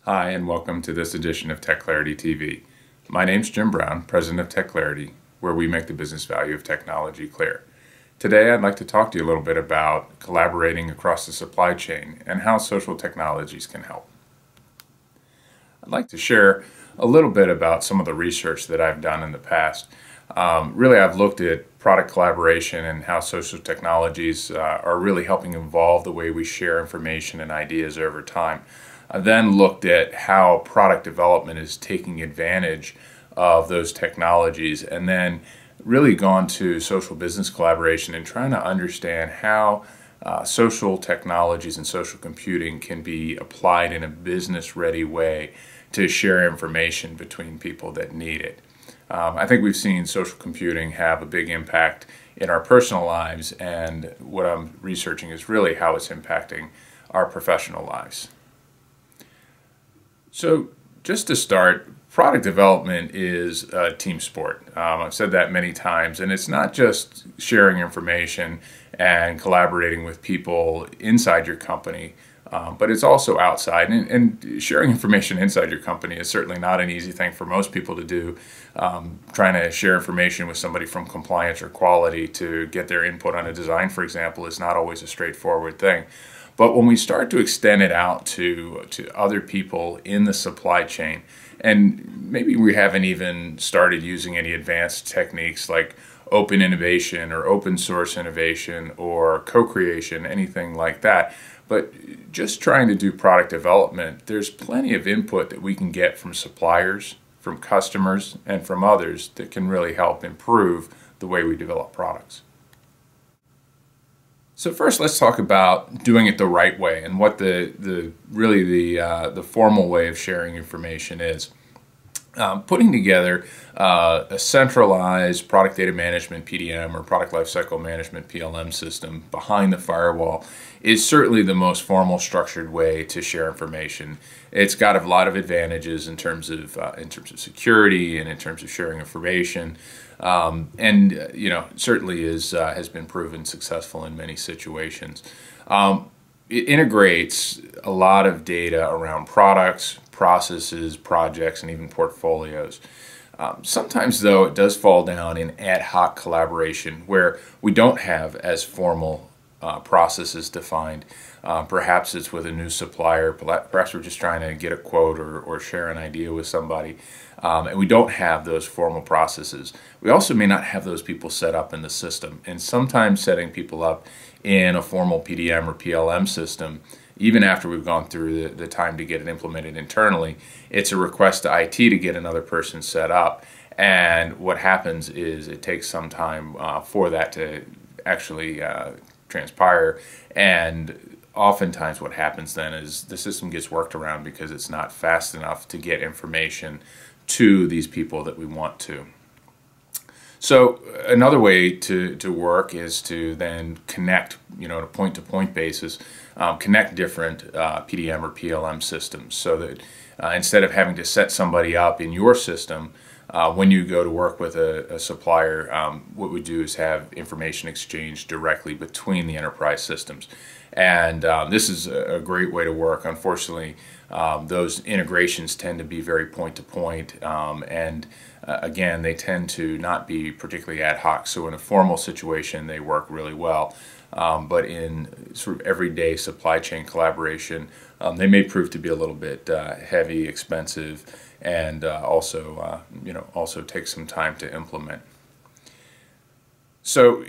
Hi, and welcome to this edition of Tech Clarity TV. My name's Jim Brown, President of Tech Clarity, where we make the business value of technology clear. Today I'd like to talk to you a little bit about collaborating across the supply chain and how social technologies can help. I'd like to share a little bit about some of the research that I've done in the past. Really, I've looked at product collaboration and how social technologies are really helping evolve the way we share information and ideas over time. I then looked at how product development is taking advantage of those technologies, and then really gone to social business collaboration and trying to understand how social technologies and social computing can be applied in a business-ready way to share information between people that need it. I think we've seen social computing have a big impact in our personal lives, and what I'm researching is really how it's impacting our professional lives. So just to start, product development is a team sport. I've said that many times, and it's not just sharing information and collaborating with people inside your company, but it's also outside. And sharing information inside your company is certainly not an easy thing for most people to do. Trying to share information with somebody from compliance or quality to get their input on a design, for example, is not always a straightforward thing. But when we start to extend it out to other people in the supply chain, and maybe we haven't even started using any advanced techniques like open innovation or open source innovation or co-creation, anything like that, but just trying to do product development, there's plenty of input that we can get from suppliers, from customers, and from others that can really help improve the way we develop products. So first, let's talk about doing it the right way and what the formal way of sharing information is. Putting together a centralized product data management (PDM) or product lifecycle management (PLM) system behind the firewall is certainly the most formal, structured way to share information. It's got a lot of advantages in terms of security and in terms of sharing information, and certainly has been proven successful in many situations. It integrates a lot of data around products, processes, projects, and even portfolios. Sometimes, though, it does fall down in ad hoc collaboration where we don't have as formal processes defined. Perhaps it's with a new supplier, perhaps we're just trying to get a quote or share an idea with somebody, and we don't have those formal processes. We also may not have those people set up in the system, and sometimes setting people up in a formal PDM or PLM system, even after we've gone through the time to get it implemented internally, it's a request to IT to get another person set up, and what happens is it takes some time for that to actually transpire, and oftentimes what happens then is the system gets worked around because it's not fast enough to get information to these people that we want to. So another way to work is to then connect, on a point-to-point basis, connect different PDM or PLM systems so that instead of having to set somebody up in your system, when you go to work with a supplier, what we do is have information exchanged directly between the enterprise systems. And this is a great way to work. Unfortunately, those integrations tend to be very point-to-point, and again, they tend to not be particularly ad hoc. So in a formal situation, they work really well. But in sort of everyday supply chain collaboration, they may prove to be a little bit heavy, expensive, and also take some time to implement. So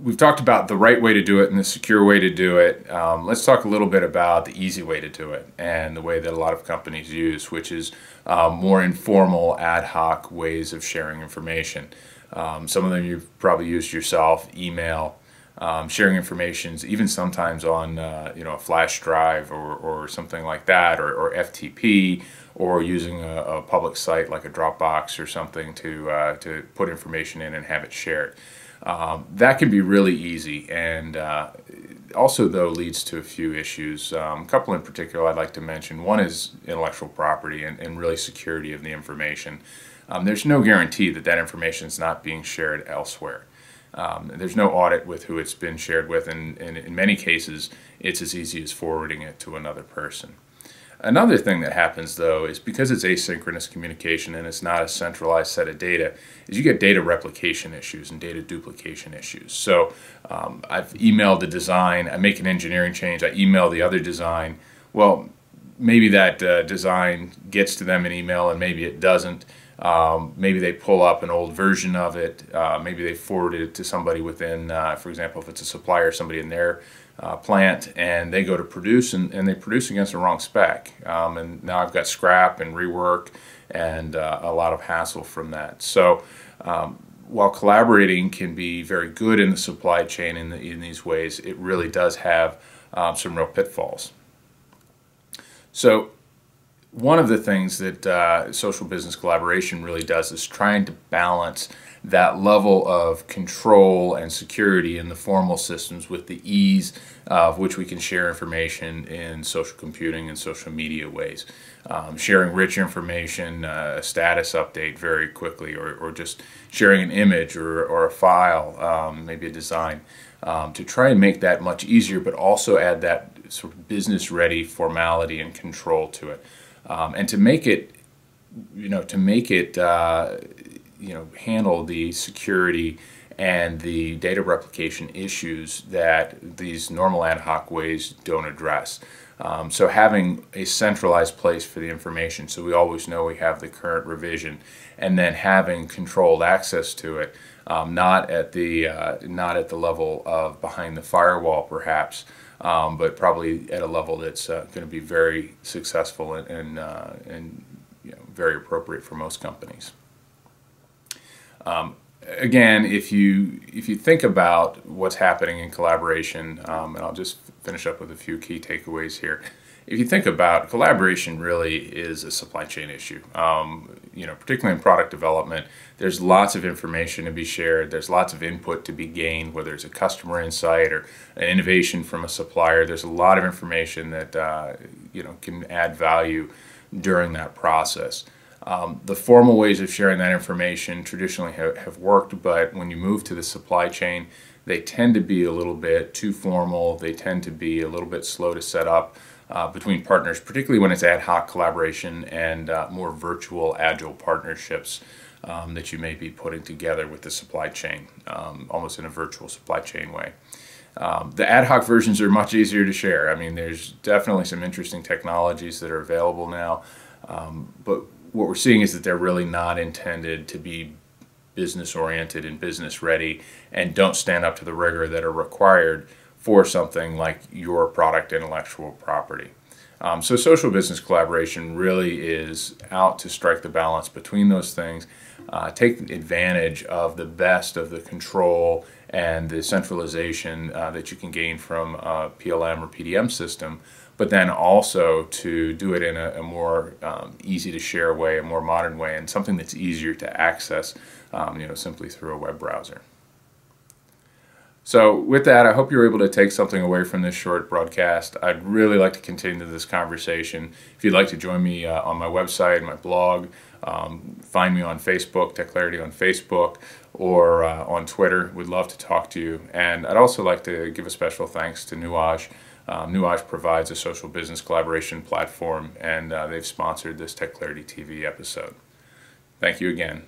we've talked about the right way to do it and the secure way to do it. Let's talk a little bit about the easy way to do it and the way that a lot of companies use, which is more informal, ad hoc ways of sharing information. Some of them you've probably used yourself: email, sharing information, even sometimes on a flash drive or something like that, or FTP, or using a public site like a Dropbox or something to put information in and have it shared. That can be really easy, and also, though, leads to a few issues. A couple in particular I'd like to mention. One is intellectual property and really security of the information. There's no guarantee that that information is not being shared elsewhere. There's no audit with who it's been shared with, and in many cases it's as easy as forwarding it to another person. Another thing that happens, though, is because it's asynchronous communication and it's not a centralized set of data, is you get data replication issues and data duplication issues. So I've emailed the design, I make an engineering change, I email the other design. Well, maybe that design gets to them in email and maybe it doesn't. Maybe they pull up an old version of it. Maybe they forward it to somebody within, for example, if it's a supplier, somebody in their plant, and they go to produce and they produce against the wrong spec. And now I've got scrap and rework and a lot of hassle from that. So while collaborating can be very good in the supply chain in these ways, it really does have some real pitfalls. So one of the things that social business collaboration really does is trying to balance that level of control and security in the formal systems with the ease of which we can share information in social computing and social media ways. Sharing rich information, a status update very quickly, or just sharing an image or a file, maybe a design, to try and make that much easier, but also add that sort of business-ready formality and control to it. And to make it, handle the security and the data replication issues that these normal ad hoc ways don't address. So having a centralized place for the information, so we always know we have the current revision, and then having controlled access to it, not at the level of behind the firewall, perhaps. But probably at a level that's going to be very successful and very appropriate for most companies. Again, if you think about what's happening in collaboration, and I'll just finish up with a few key takeaways here. If you think about collaboration, really is a supply chain issue. Particularly in product development, there's lots of information to be shared. There's lots of input to be gained, whether it's a customer insight or an innovation from a supplier. There's a lot of information that can add value during that process. The formal ways of sharing that information traditionally have worked, but when you move to the supply chain, they tend to be a little bit too formal. They tend to be a little bit slow to set up between partners, particularly when it's ad hoc collaboration and more virtual agile partnerships that you may be putting together with the supply chain, almost in a virtual supply chain way. The ad hoc versions are much easier to share. I mean, there's definitely some interesting technologies that are available now, but what we're seeing is that they're really not intended to be business oriented and business ready, and don't stand up to the rigor that are required for something like your product intellectual property. So social business collaboration really is out to strike the balance between those things, take advantage of the best of the control and the centralization that you can gain from a PLM or PDM system, but then also to do it in a more easy to share way, a more modern way, and something that's easier to access simply through a web browser. So with that, I hope you're able to take something away from this short broadcast. I'd really like to continue this conversation. If you'd like to join me on my website, my blog, find me on Facebook, TechClarity on Facebook, or on Twitter. We'd love to talk to you. And I'd also like to give a special thanks to Nuage. Nuage provides a social business collaboration platform, and they've sponsored this TechClarity TV episode. Thank you again.